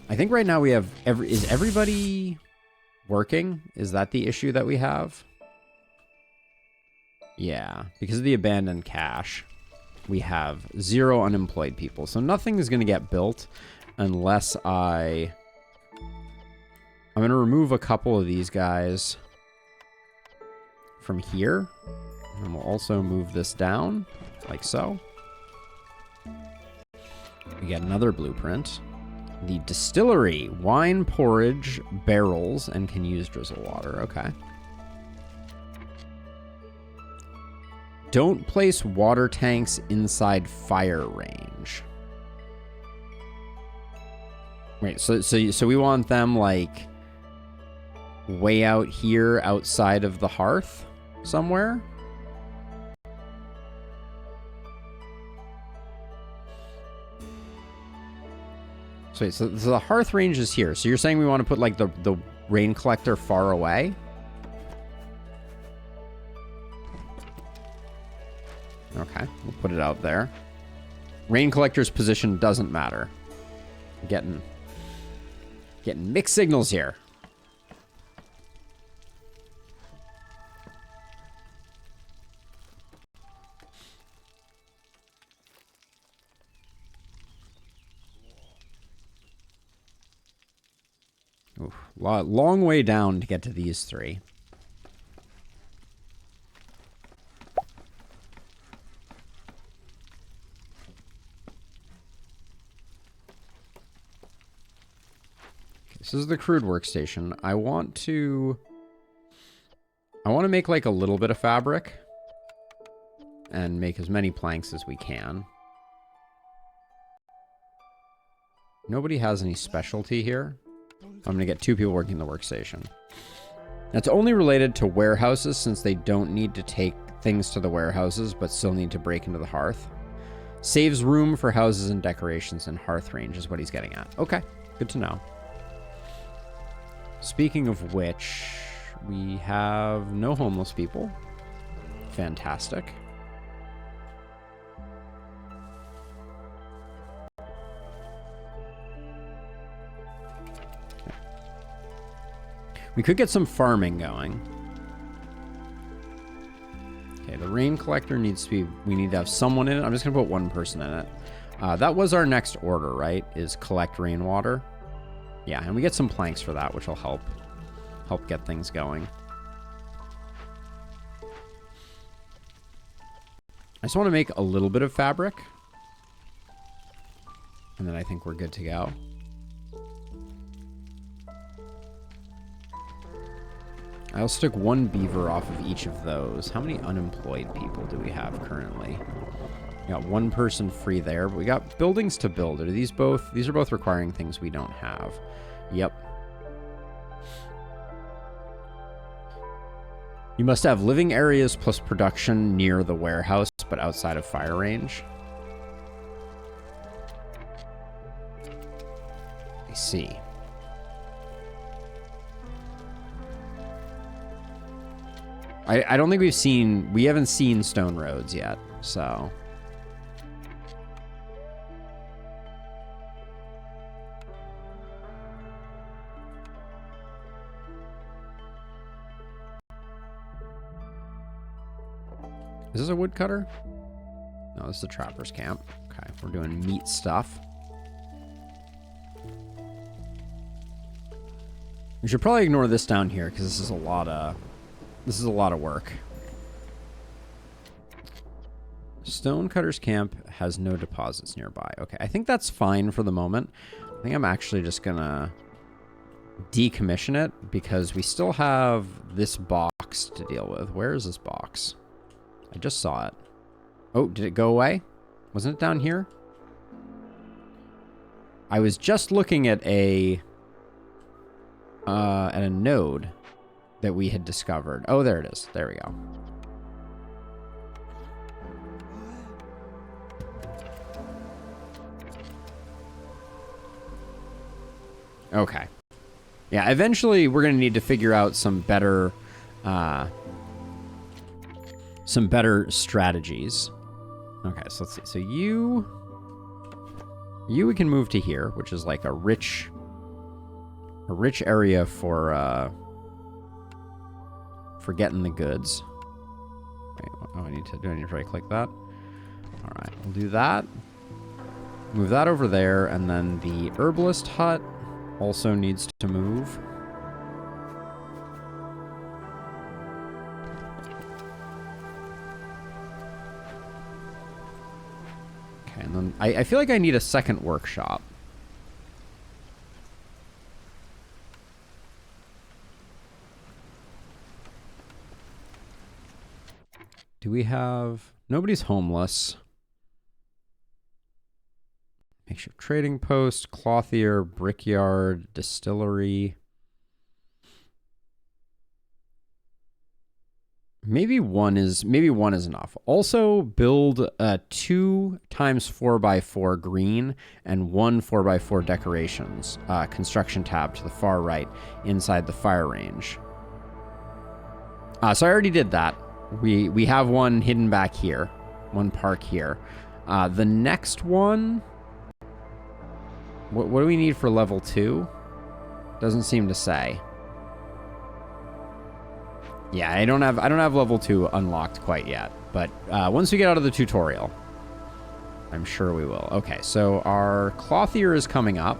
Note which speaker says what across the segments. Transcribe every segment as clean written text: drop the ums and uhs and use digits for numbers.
Speaker 1: I think right now we have is everybody working? Is that the issue that we have? Yeah, because of the abandoned cache, we have 0 unemployed people. So nothing is going to get built unless I'm going to remove a couple of these guys from here. And we'll also move this down like so. We get another blueprint. The distillery, wine porridge barrels, and can use drizzle water. Okay. Don't place water tanks inside fire range. Wait, so we want them like way out here outside of the hearth somewhere? So the hearth range is here. So you're saying we want to put like the rain collector far away? Okay, we'll put it out there. Rain collector's position doesn't matter. Getting mixed signals here. Oof, long way down to get to these 3. This is the crude workstation. I want to make like a little bit of fabric and make as many planks as we can. Nobody has any specialty here. I'm going to get 2 people working the workstation. That's only related to warehouses since they don't need to take things to the warehouses but still need to break into the hearth. Saves room for houses and decorations in hearth range is what he's getting at. Okay, good to know. Speaking of which, we have no homeless people. Fantastic. Okay. We could get some farming going. Okay, the rain collector needs to be... We need to have someone in it. I'm just going to put 1 person in it. That was our next order, right? Is collect rainwater. Yeah, and we get some planks for that, which will help get things going. I just want to make a little bit of fabric. And then I think we're good to go. I'll stick 1 beaver off of each of those. How many unemployed people do we have currently? We got 1 person free there, but we got buildings to build. Are these both? These are both requiring things we don't have. Yep. You must have living areas plus production near the warehouse, but outside of fire range. I see. I don't think we haven't seen stone roads yet, so. Is this a woodcutter? No, this is a trapper's camp. Okay, we're doing meat stuff. We should probably ignore this down here because this is a lot of work. Stonecutter's camp has no deposits nearby. Okay, I think that's fine for the moment. I think I'm actually just gonna decommission it because we still have this box to deal with. Where is this box? I just saw it. Oh, did it go away? Wasn't it down here? I was just looking at a node that we had discovered. Oh, there it is. There we go. Okay. Yeah, eventually we're going to need to figure out some better strategies. Okay, so let's see. So you we can move to here, which is like a rich A rich area for getting the goods. Wait, oh, do I need to right click that? All right, we'll do that. Move that over there, and then the herbalist hut also needs to move. Okay, and then I feel like I need a second workshop. Do we have... Nobody's homeless. Makeshift trading post, clothier, brickyard, distillery. Maybe one is enough. Also build a 2 times 4x4 green and 1 4x4 decorations construction tab to the far right inside the fire range. So I already did that. We have one hidden back here, one park here. The next one, what do we need for level 2? Doesn't seem to say. Yeah, I don't have level 2 unlocked quite yet, but once we get out of the tutorial, I'm sure we will. Okay, so our clothier is coming up,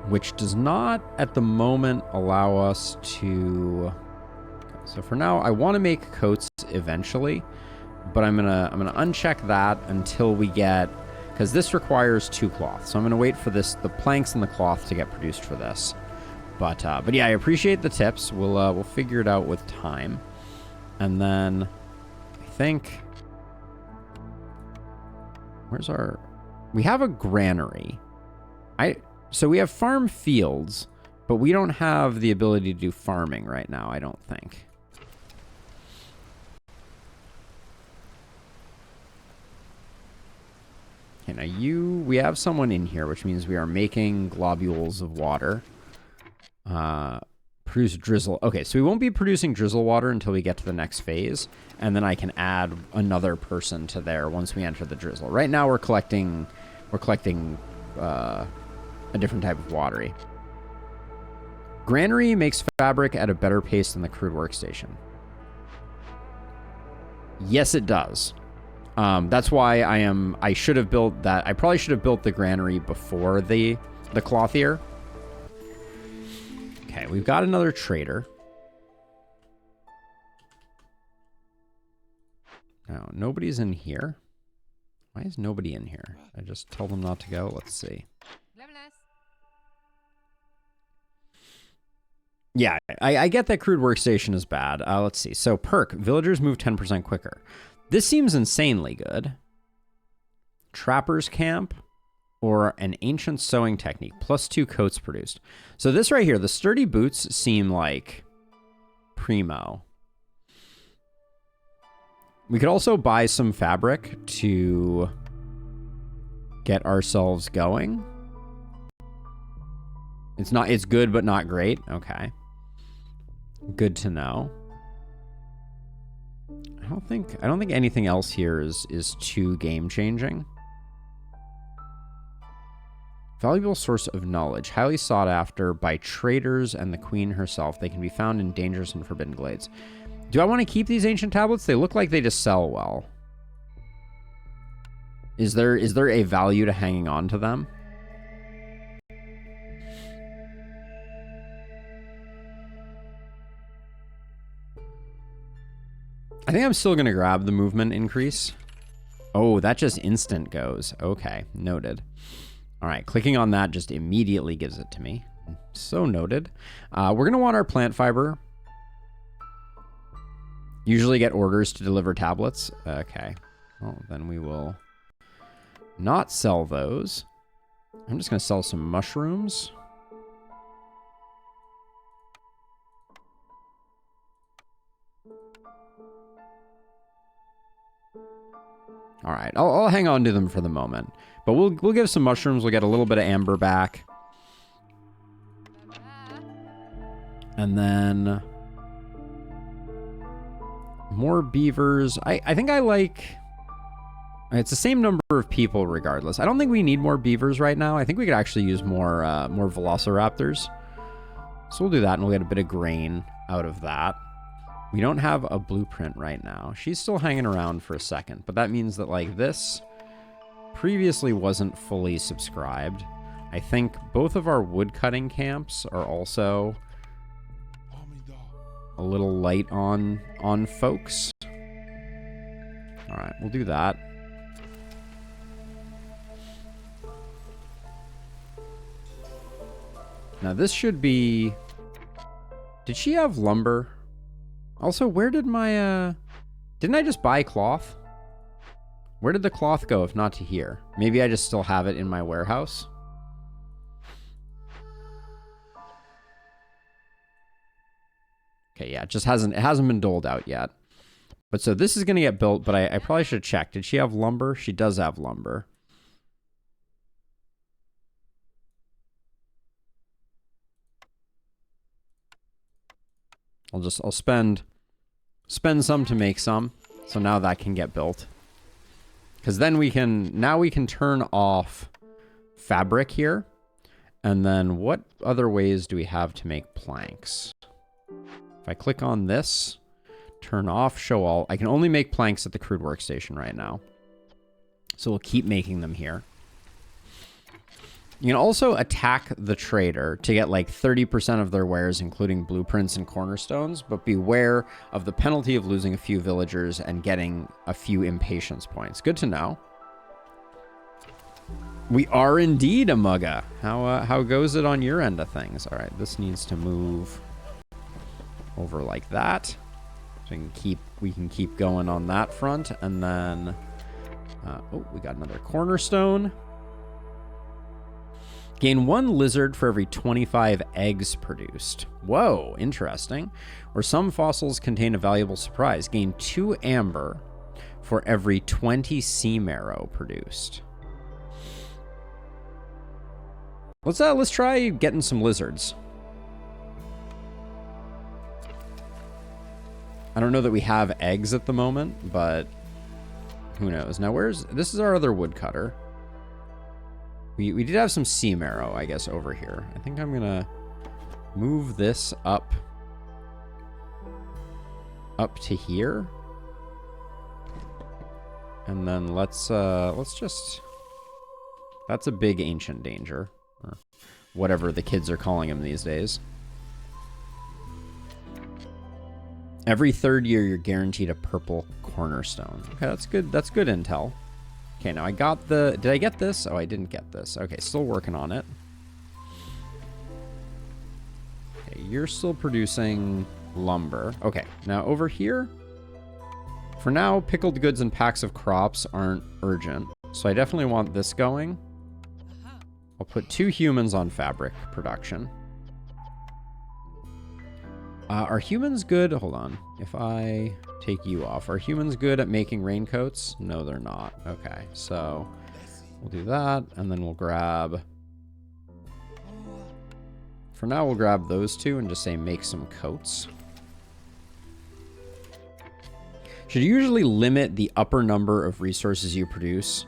Speaker 1: which does not at the moment allow us to. So for now, I want to make coats eventually, but I'm gonna uncheck that until we get, because this requires 2 cloth. So I'm gonna wait for the planks and the cloth to get produced for this. But yeah, I appreciate the tips. We'll figure it out with time, and then I think we have a granary. So we have farm fields, but we don't have the ability to do farming right now, I don't think. Okay, now we have someone in here, which means we are making globules of water. Produce drizzle. Okay, so we won't be producing drizzle water until we get to the next phase, and then I can add another person to there once we enter the drizzle. Right now we're collecting a different type of watery. Granary makes fabric at a better pace than the crude workstation. Yes, it does. That's why I should have built that. I probably should have built the granary before the clothier. Okay, we've got another trader. No, nobody's in here. Why is nobody in here? I just told them not to go. Let's see. Yeah, I get that crude workstation is bad. Let's see. So perk, villagers move 10% quicker. This seems insanely good. Trapper's camp or an ancient sewing technique, +2 coats produced. So this right here, the sturdy boots seem like primo. We could also buy some fabric to get ourselves going. It's good, but not great. Okay. Good to know. I don't think anything else here is too game changing. Valuable source of knowledge, highly sought after by traders and the queen herself. They can be found in dangerous and forbidden glades. Do I want to keep these ancient tablets? They look like they just sell well. Is there a value to hanging on to them? I think I'm still going to grab the movement increase. Oh, that just instant goes. Okay, noted. All right, clicking on that just immediately gives it to me. So noted. We're going to want our plant fiber. Usually get orders to deliver tablets. Okay. Well, then we will not sell those. I'm just going to sell some mushrooms. All right, I'll hang on to them for the moment. But we'll give some mushrooms. We'll get a little bit of amber back. And then more beavers. I think I like It's the same number of people regardless. I don't think we need more beavers right now. I think we could actually use more velociraptors. So we'll do that, and we'll get a bit of grain out of that. We don't have a blueprint right now. She's still hanging around for a second, but that means that, like, this previously wasn't fully subscribed. I think both of our woodcutting camps are also a little light on folks. All right, we'll do that. Now this should be... Did she have lumber? Also, where did my... Didn't I just buy cloth? Where did the cloth go if not to here? Maybe I just still have it in my warehouse. Okay, yeah, it just hasn't been doled out yet. But so this is going to get built, but I probably should check. Did she have lumber? She does have lumber. I'll spend some to make some. So now that can get built. Because then now we can turn off fabric here. And then what other ways do we have to make planks? If I click on this, turn off show all, I can only make planks at the crude workstation right now. So we'll keep making them here. You can also attack the trader to get like 30% of their wares, including blueprints and cornerstones, but beware of the penalty of losing a few villagers and getting a few impatience points. Good to know. We are indeed a mugga. How goes it on your end of things? All right, this needs to move over like that. So we can keep going on that front, and then oh, we got another cornerstone. Gain 1 lizard for every 25 eggs produced. Whoa, interesting. Or some fossils contain a valuable surprise. Gain 2 amber for every 20 sea marrow produced. Let's try getting some lizards. I don't know that we have eggs at the moment, but who knows? Now this is our other woodcutter. We did have some sea marrow, I guess, over here. I think I'm gonna move this up to here. And then let's just... That's a big ancient danger. Or whatever the kids are calling him these days. Every 3rd year, you're guaranteed a purple cornerstone. Okay, that's good. That's good intel. Okay, now I got the... Did I get this? Oh, I didn't get this. Okay, still working on it. Okay, you're still producing lumber. Okay, now over here... For now, pickled goods and packs of crops aren't urgent. So I definitely want this going. I'll put 2 humans on fabric production. Are humans good? Hold on. If I take you off, are humans good at making raincoats? No, they're not. Okay, so we'll do that, and then we'll grab... For now, we'll grab those 2 and just say make some coats. Should usually limit the upper number of resources you produce.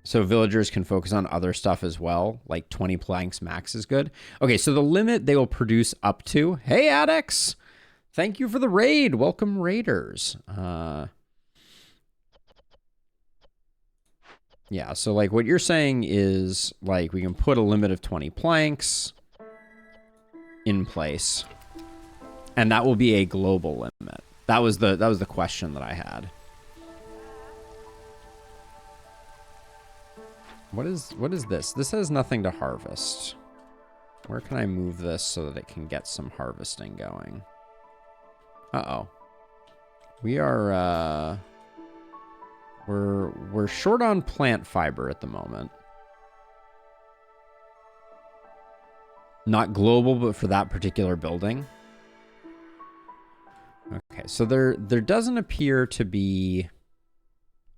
Speaker 1: So villagers can focus on other stuff as well. Like 20 planks max is good. Okay, so the limit they will produce up to... Hey, Adex! Thank you for the raid. Welcome, raiders. Yeah, so like what you're saying is like we can put a limit of 20 planks in place. And that will be a global limit. That was the question that I had. What is this? This has nothing to harvest. Where can I move this so that it can get some harvesting going? Uh-oh. We are, we're short on plant fiber at the moment. Not global, but for that particular building. Okay, so there doesn't appear to be...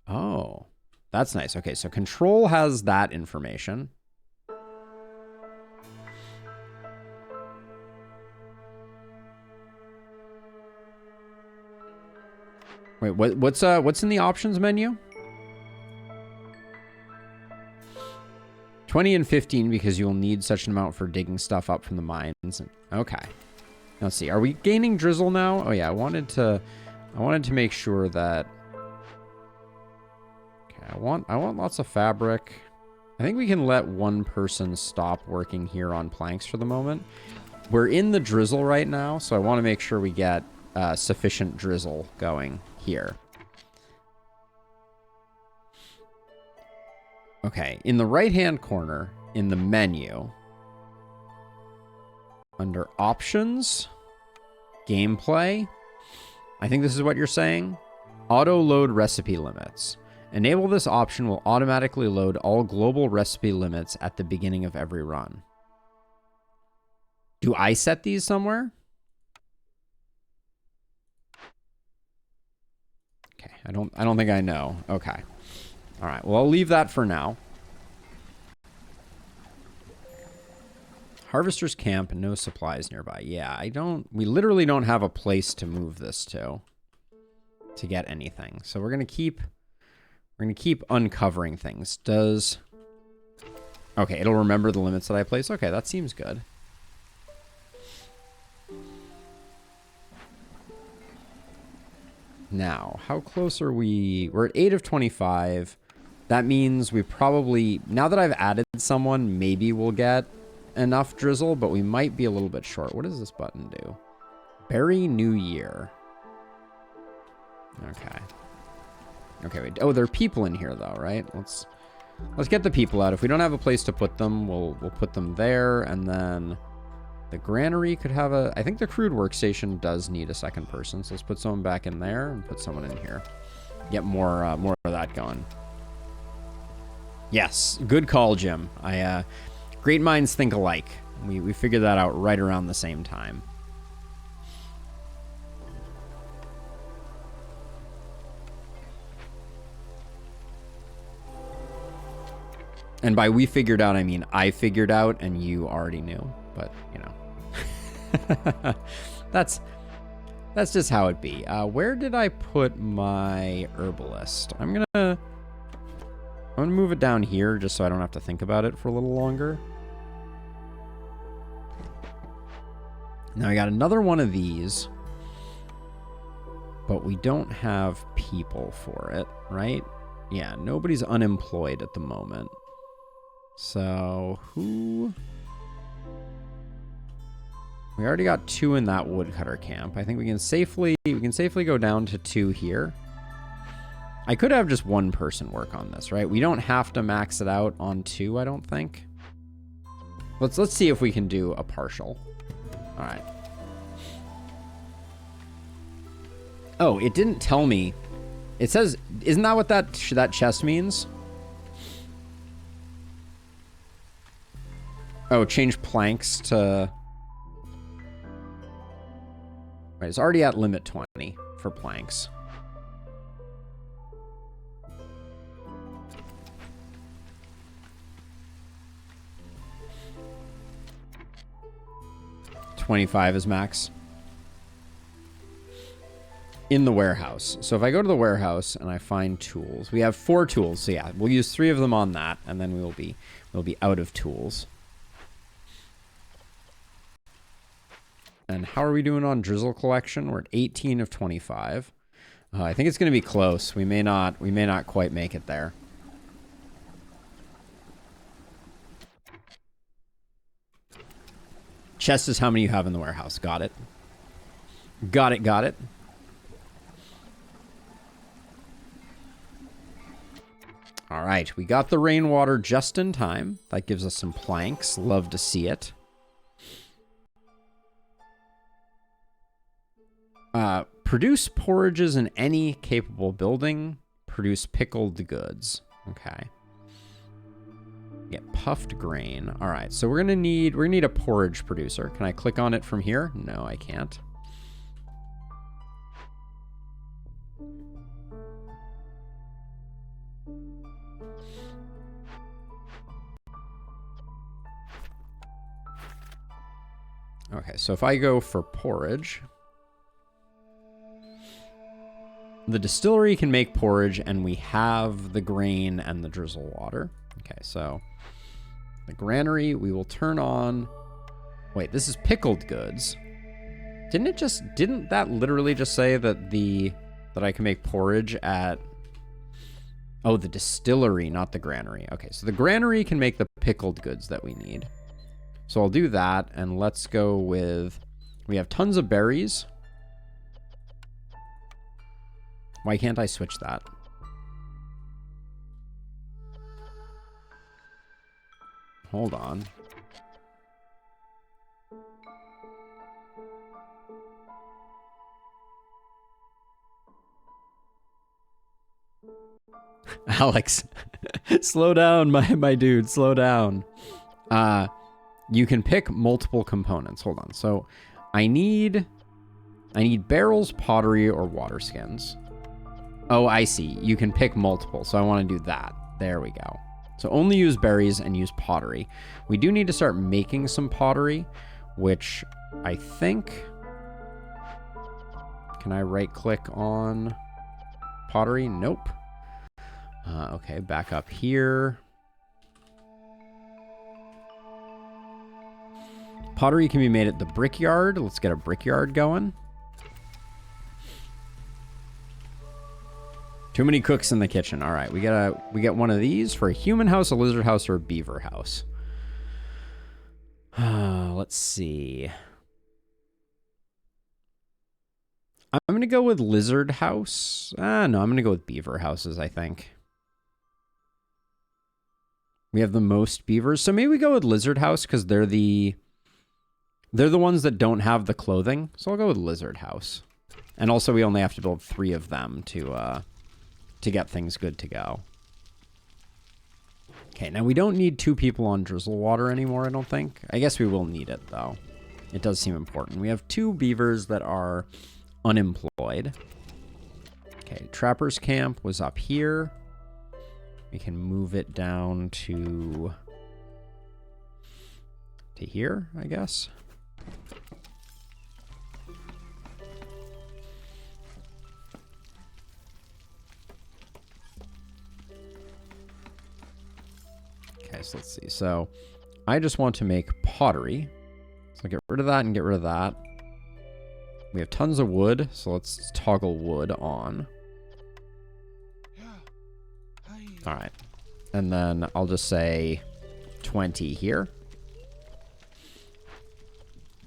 Speaker 1: Oh... That's nice. Okay, so control has that information. Wait, what's in the options menu? 20 and 15 because you'll need such an amount for digging stuff up from the mines. Okay. Let's see. Are we gaining drizzle now? Oh yeah, I wanted to make sure that. Okay, I want lots of fabric. I think we can let one person stop working here on planks for the moment. We're in the drizzle right now, so I want to make sure we get sufficient drizzle going here. Okay, in the right-hand corner, in the menu, under Options, Gameplay, I think this is what you're saying. Auto-load recipe limits. Enable this option will automatically load all global recipe limits at the beginning of every run. Do I set these somewhere? Okay, I don't think I know. Okay. All right, well, I'll leave that for now. Harvester's camp, no supplies nearby. Yeah, we literally don't have a place to move this to get anything. So we're going to keep uncovering things. Okay, it'll remember the limits that I place. Okay, that seems good. Now, how close are we? We're at 8 of 25. That means we probably, now that I've added someone, maybe we'll get enough drizzle, but we might be a little bit short. What does this button do? Bury New Year. Okay. Okay, wait. Oh, there are people in here though, right? Let's get the people out. If we don't have a place to put them, we'll put them there, and then the granary could have I think the crude workstation does need a second person, so let's put someone back in there and put someone in here. Get more of that going. Yes, good call, Jim. Great minds think alike. We figured that out right around the same time. And by we figured out, I mean I figured out and you already knew. But, you know. That's just how it be. Where did I put my herbalist? I'm gonna move it down here just so I don't have to think about it for a little longer. Now I got another one of these, but we don't have people for it, right? Yeah, nobody's unemployed at the moment. So who? We already got 2 in that woodcutter camp. I think we can safely go down to 2 here. I could have just one person work on this, right? We don't have to max it out on 2, I don't think. Let's see if we can do a partial. All right. Oh, it didn't tell me. It says, isn't that what that chest means? Oh, change planks to... Right, it's already at limit 20 for planks. $25 is max. In the warehouse. So if I go to the warehouse and I find tools, we have 4 tools. So yeah, we'll use 3 of them on that, and then we'll be out of tools. And how are we doing on drizzle collection? We're at 18 of 25. I think it's going to be close. We may not quite make it there. Chest is how many you have in the warehouse. Got it. Got it. All right, we got the rainwater just in time. That gives us some planks. Love to see it. Produce porridges in any capable building. Produce pickled goods. Okay. Get puffed grain. All right, so we're gonna need a porridge producer. Can I click on it from here? No, I can't. Okay, so if I go for porridge, The distillery can make porridge, and we have the grain and the drizzle water. Okay, so the granary, we will turn on. Wait, this is pickled goods. Didn't that literally just say that that I can make porridge at, oh, the distillery, not the granary. Okay, so the granary can make the pickled goods that we need. So I'll do that, and let's go with, we have tons of berries. Why can't I switch that? Hold on. Alex, slow down, my dude, slow down. You can pick multiple components. Hold on. So I need barrels, pottery, or water skins. Oh, I see. You can pick multiple. So I want to do that. There we go. So only use berries and use pottery. We do need to start making some pottery, which I think... Can I right click on pottery? Nope. Okay, back up here. Pottery can be made at the brickyard. Let's get a brickyard going. Too many cooks in the kitchen. All right, we get one of these for a human house, a lizard house, or a beaver house. Let's see. I'm going to go with lizard house. No, I'm going to go with beaver houses, I think. We have the most beavers. So maybe we go with lizard house because they're the ones that don't have the clothing. So I'll go with lizard house. And also we only have to build 3 of them to get things good to go. Okay, now we don't need 2 people on drizzle water anymore, I don't think. I guess we will need it, though. It does seem important. We have 2 beavers that are unemployed. Okay, Trapper's Camp was up here. We can move it down to here, I guess. Okay, so let's see. So I just want to make pottery. So get rid of that and get rid of that. We have tons of wood, so let's toggle wood on. All right. And then I'll just say 20 here.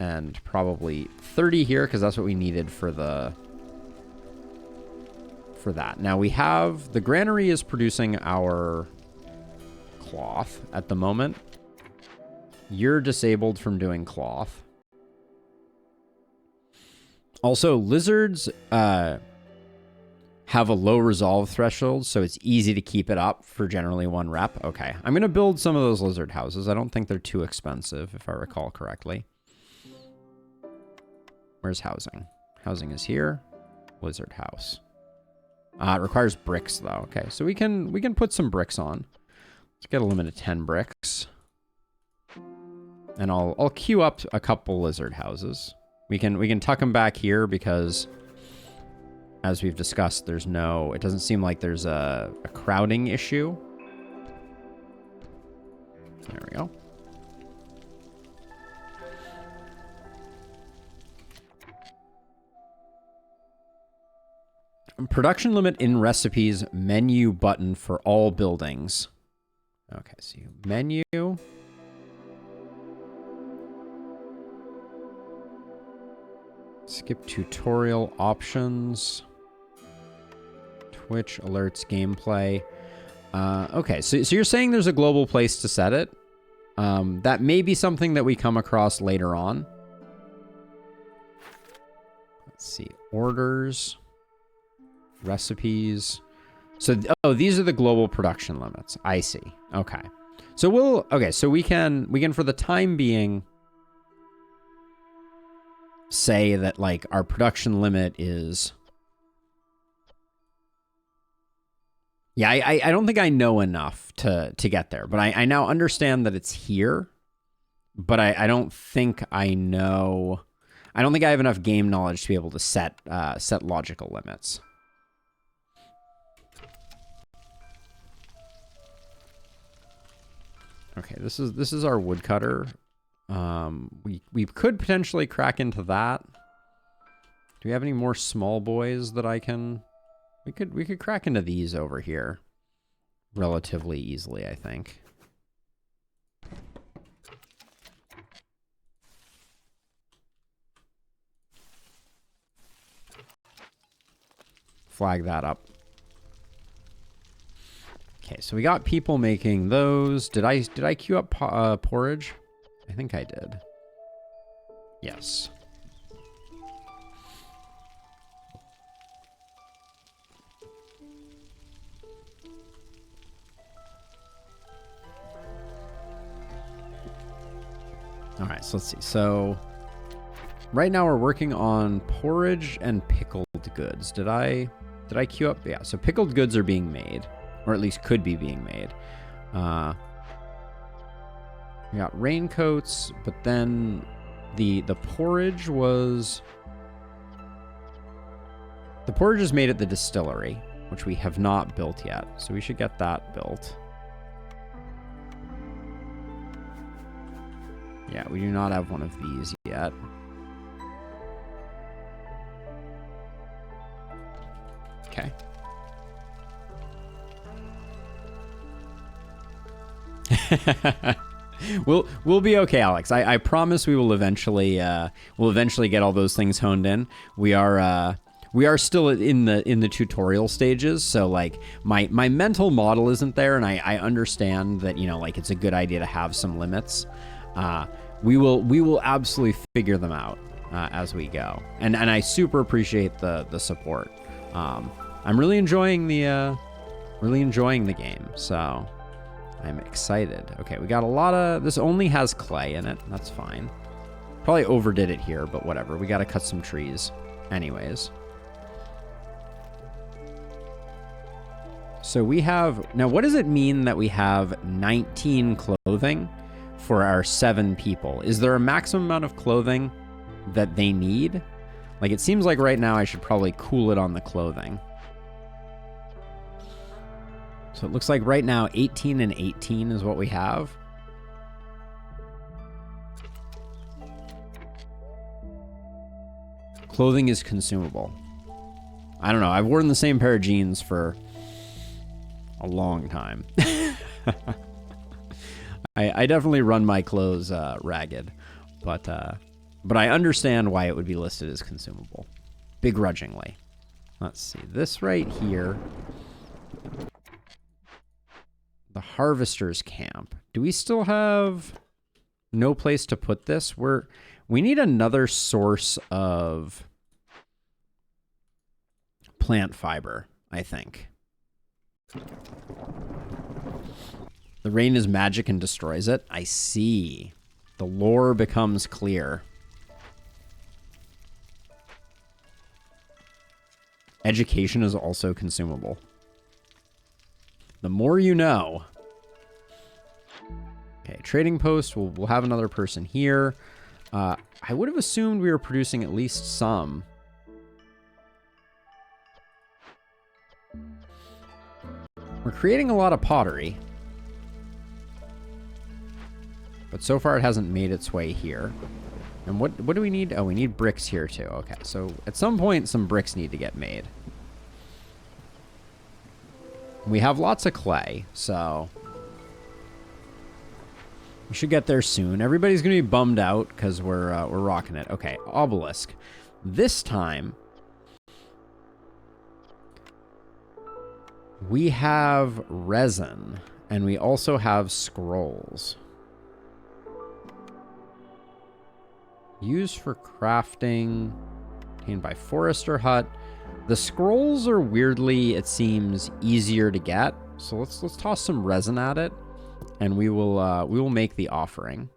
Speaker 1: And probably 30 here, because that's what we needed for that. Now we have, the granary is producing our cloth at the moment. You're disabled from doing cloth. Also, lizards have a low resolve threshold, so it's easy to keep it up for generally 1 rep. Okay, I'm going to build some of those lizard houses. I don't think they're too expensive, if I recall correctly. Where's housing? Housing is here. Lizard house. It requires bricks, though. Okay, so we can put some bricks on. Let's get a limit of 10 bricks. And I'll queue up a couple lizard houses. We can tuck them back here because, as we've discussed, it doesn't seem like there's a crowding issue. There we go. Production limit in recipes menu button for all buildings. Okay, so menu. Skip tutorial options. Twitch alerts gameplay. Okay, so you're saying there's a global place to set it. That may be something that we come across later on. Let's see. Orders. Recipes. So, these are the global production limits. I see. Okay. So we can for the time being say that like our production limit is, yeah, I don't think I know enough to get there, but I now understand that it's here, but I don't think I know, I don't think I have enough game knowledge to be able to set logical limits. Okay, this is our woodcutter. We could potentially crack into that. Do we have any more small boys that I can... We could crack into these over here relatively easily, I think. Flag that up. Okay, so we got people making those. Did I queue up porridge? I think I did. Yes. All right, so let's see. So right now we're working on porridge and pickled goods. Did I queue up? Yeah, so pickled goods are being made, or at least could be being made. We got raincoats, but then the porridge was... The porridge is made at the distillery, which we have not built yet, so we should get that built. Yeah, we do not have one of these yet. Okay. We'll be okay, Alex. I promise we will eventually get all those things honed in. We are still in the tutorial stages, so like my mental model isn't there, and I understand that, you know, like it's a good idea to have some limits. We will absolutely figure them out as we go, and I super appreciate the support. I'm really enjoying the game, so I'm excited. Okay, we got a lot of... This only has clay in it. That's fine. Probably overdid it here, but whatever. We got to cut some trees anyways. So we have... Now, what does it mean that we have 19 clothing for our 7 people? Is there a maximum amount of clothing that they need? Like, it seems like right now I should probably cool it on the clothing. So it looks like right now 18 and 18 is what we have. Clothing is consumable. I don't know. I've worn the same pair of jeans for a long time. I definitely run my clothes ragged, but I understand why it would be listed as consumable, begrudgingly. Let's see. This right here... The Harvester's Camp. Do we still have no place to put this? We need another source of plant fiber, I think. The rain is magic and destroys it. I see. The lore becomes clear. Education is also consumable. The more you know. Okay, trading post. We'll have another person here. I would have assumed we were producing at least some. We're creating a lot of pottery. But so far it hasn't made its way here. And what do we need? Oh, we need bricks here too. Okay, so at some point some bricks need to get made. We have lots of clay, so we should get there soon. Everybody's gonna be bummed out because we're rocking it. Okay, Obelisk. This time we have resin, and we also have scrolls. Used for crafting, obtained by Forester Hut. The scrolls are weirdly, it seems, easier to get. So let's toss some resin at it, and we will make the offering.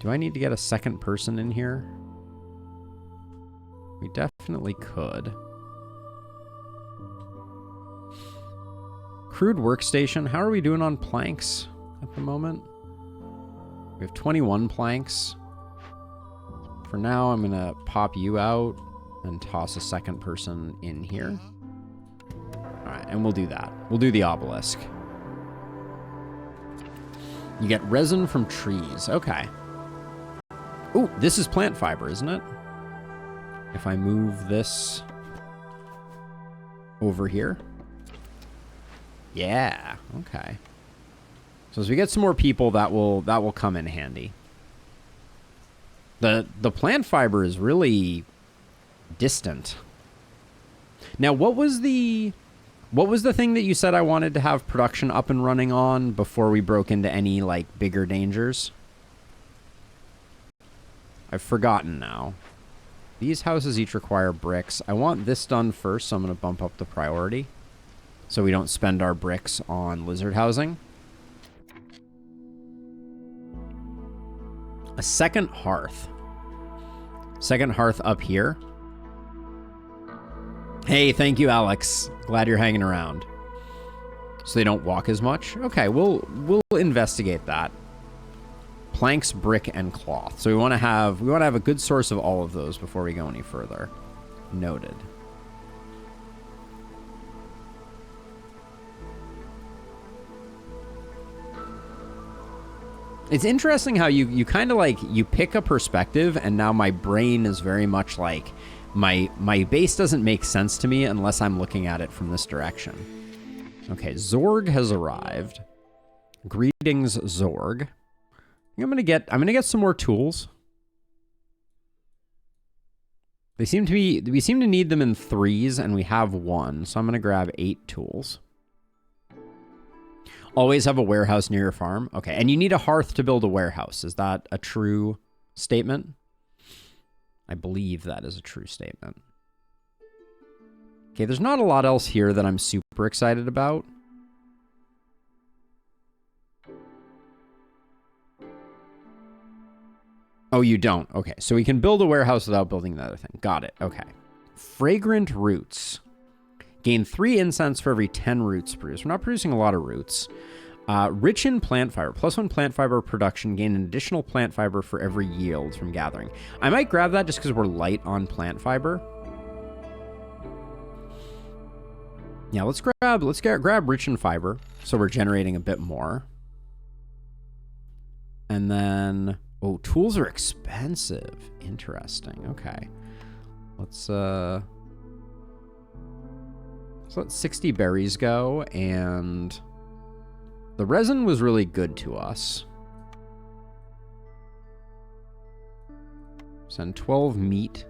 Speaker 1: Do I need to get a second person in here? We definitely could. Crude workstation. How are we doing on planks at the moment? We have 21 planks. For now, I'm gonna pop you out and toss a second person in here. All right, and we'll do that. We'll do the obelisk. You get resin from trees. Okay. Ooh, this is plant fiber, isn't it? If I move this over here. Yeah, okay. So as we get some more people, that will come in handy. The plant fiber is really distant. Now, what was the thing that you said I wanted to have production up and running on before we broke into any, like, bigger dangers? I've forgotten now. These houses each require bricks. I want this done first, so I'm going to bump up the priority so we don't spend our bricks on lizard housing. A second hearth. Second hearth up here. Hey, thank you, Alex. Glad you're hanging around. So they don't walk as much? Okay, we'll investigate that. Planks, brick, and cloth. So we want to have a good source of all of those before we go any further. Noted. It's interesting how you kind of like, you pick a perspective, and now my brain is very much like, my base doesn't make sense to me unless I'm looking at it from this direction. Okay, Zorg has arrived. Greetings, Zorg. I'm gonna get some more tools. We seem to need them in 3s, and we have 1, so I'm gonna grab 8 tools. Always have a warehouse near your farm. Okay, and you need a hearth to build a warehouse. Is that a true statement? I believe that is a true statement. Okay, there's not a lot else here that I'm super excited about. Oh, you don't? Okay, so we can build a warehouse without building another thing. Got it, okay. Fragrant roots. Gain 3 incense for every 10 roots produced. We're not producing a lot of roots. Rich in plant fiber. +1 plant fiber production. Gain an additional plant fiber for every yield from gathering. I might grab that just because we're light on plant fiber. Yeah, let's grab rich in fiber, so we're generating a bit more. And then, oh, tools are expensive. Interesting. Okay, let's let 60 berries go, and the resin was really good to us. Send 12 meat.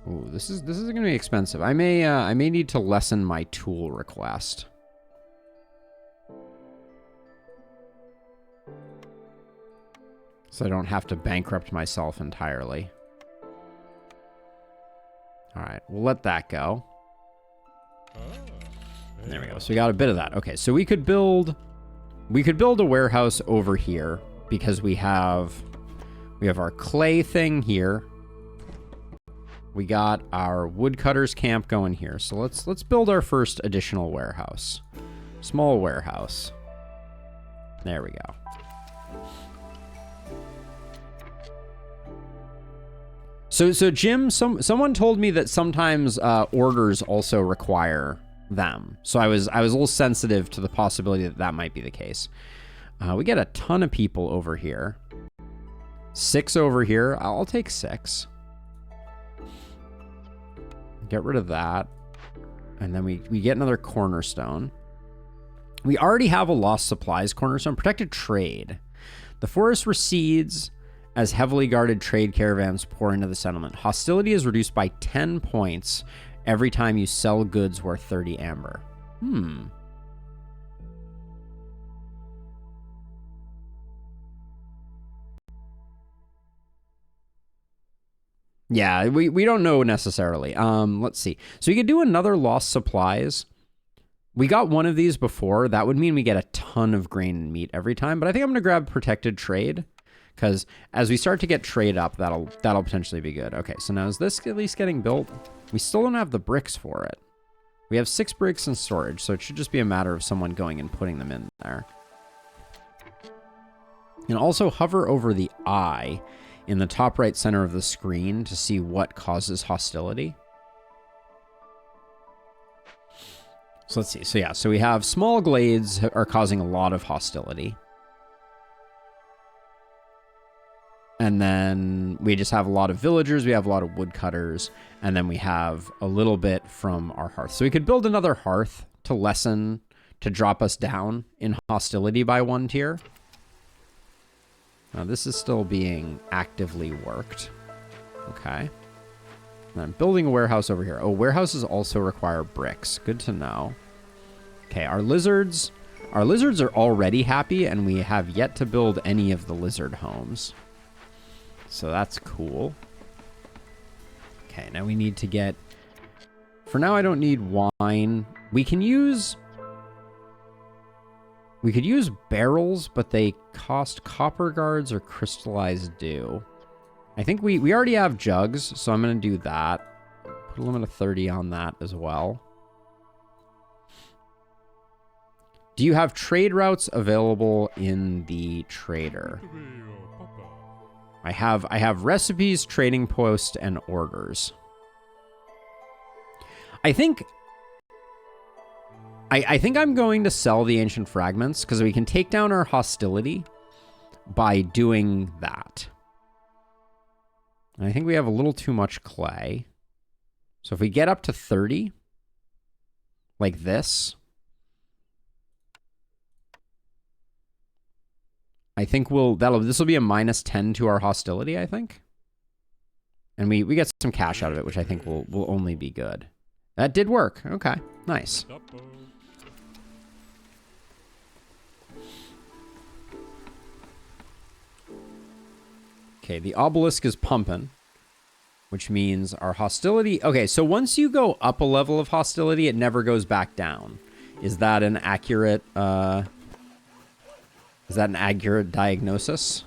Speaker 1: Ooh, this is going to be expensive. I may need to lessen my tool request. So I don't have to bankrupt myself entirely. All right, we'll let that go. There we go. So we got a bit of that. Okay, so we could build a warehouse over here because we have our clay thing here. We got our woodcutter's camp going here. So let's build our first additional warehouse. Small warehouse. There we go. So Jim, someone told me that sometimes orders also require them. So I was a little sensitive to the possibility that might be the case. We get a ton of people over here. 6 over here. I'll take 6. Get rid of that. And then we get another cornerstone. We already have a lost supplies cornerstone. Protected trade. The forest recedes as heavily guarded trade caravans pour into the settlement. Hostility is reduced by 10 points every time you sell goods worth 30 amber. Yeah, we don't know necessarily. Let's see. So you could do another lost supplies. We got one of these before. That would mean we get a ton of grain and meat every time. But I think I'm going to grab protected trade, because as we start to get trade up, that'll potentially be good. Okay, so now is this at least getting built? We still don't have the bricks for it. We have 6 bricks in storage, so it should just be a matter of someone going and putting them in there. And also hover over the eye in the top right center of the screen to see what causes hostility. So let's see. So yeah, so we have small glades are causing a lot of hostility. And then we just have a lot of villagers. We have a lot of woodcutters. And then we have a little bit from our hearth. So we could build another hearth to lessen, to drop us down in hostility by 1 tier. Now this is still being actively worked. Okay. And I'm building a warehouse over here. Oh, warehouses also require bricks. Good to know. Okay, our lizards are already happy, and we have yet to build any of the lizard homes. So that's cool. Okay, now we need to get... For now, I don't need wine. We could use barrels, but they cost copper guards or crystallized dew. I think we already have jugs, so I'm going to do that. Put a limit of 30 on that as well. Do you have trade routes available in the trader? I have recipes, trading post, and orders. I think I'm going to sell the ancient fragments because we can take down our hostility by doing that. And I think we have a little too much clay. So if we get up to 30, like this, I think this will be a minus 10 to our hostility, I think. And we get some cash out of it, which I think will only be good. That did work. Okay, nice. Okay, the obelisk is pumping, which means our hostility... Okay, so once you go up a level of hostility, it never goes back down. Is that an accurate... Is that an accurate diagnosis?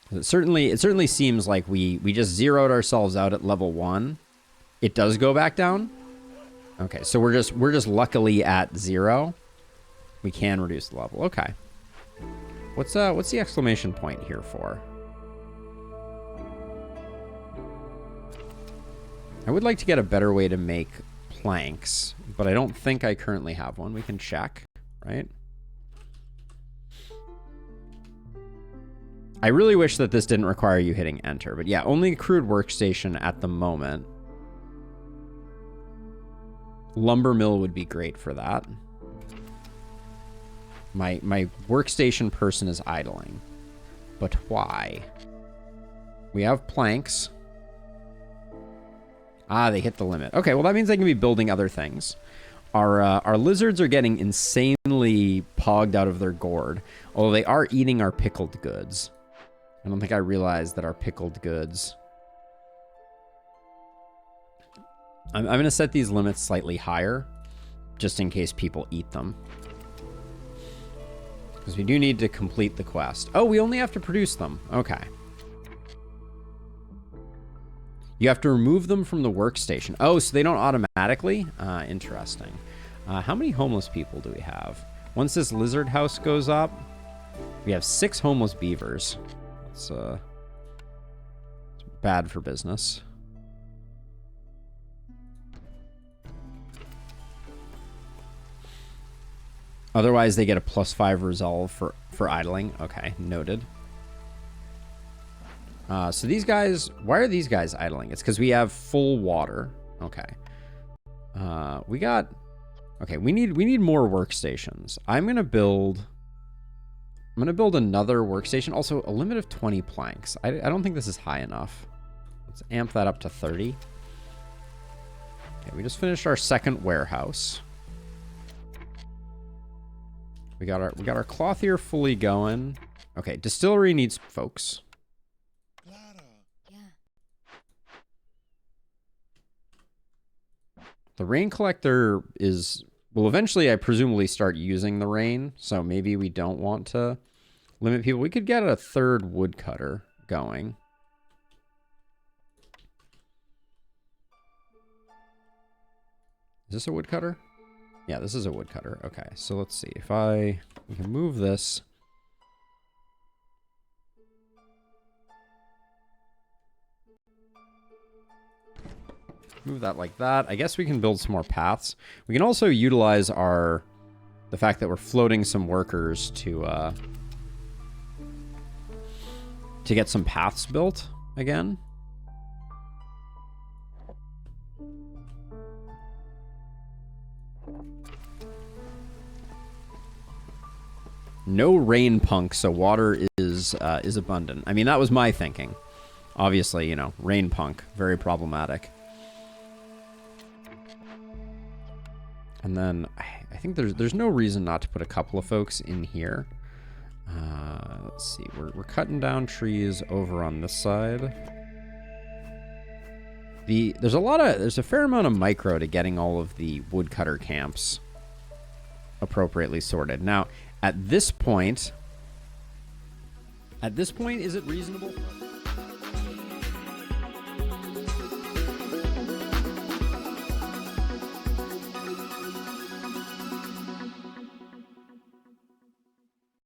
Speaker 1: It certainly seems like we just zeroed ourselves out at level 1. It does go back down. Okay, so we're just luckily at 0. We can reduce the level. Okay. What's the exclamation point here for? I would like to get a better way to make planks, but I don't think I currently have one. We can check, right? I really wish that this didn't require you hitting enter, but yeah, only crude workstation at the moment. Lumber mill would be great for that. My workstation person is idling. But why? We have planks. Ah, they hit the limit. Okay, well that means they can be building other things. Our lizards are getting insanely pogged out of their gourd, although they are eating our pickled goods. I don't think I realized that our pickled goods... I'm going to set these limits slightly higher, just in case people eat them. Because we do need to complete the quest. Oh, we only have to produce them. Okay. You have to remove them from the workstation. Oh, so they don't automatically? Interesting. How many homeless people do we have? Once this lizard house goes up, we have 6 homeless beavers. It's bad for business. Otherwise, they get a +5 resolve for idling. Okay, noted. So these guys, why are these guys idling? It's because we have full water. Okay. We need more workstations. I'm gonna build another workstation. Also, a limit of 20 planks. I don't think this is high enough. Let's amp that up to 30. Okay, we just finished our second warehouse. We got our clothier fully going. Okay, distillery needs folks. The rain collector will eventually, I presumably, start using the rain, so maybe we don't want to limit people. We could get a 3rd woodcutter going. Is this a woodcutter? Yeah, this is a woodcutter. Okay, so let's see. If we can move this. Move that like that. I guess we can build some more paths. We can also utilize the fact that we're floating some workers to get some paths built again. No rain punk, so water is abundant. I mean, that was my thinking. Obviously, you know, rain punk, very problematic. And then I think there's no reason not to put a couple of folks in here. Let's see, we're cutting down trees over on this side. There's a fair amount of micro to getting all of the woodcutter camps appropriately sorted. Now, at this point, is it reasonable?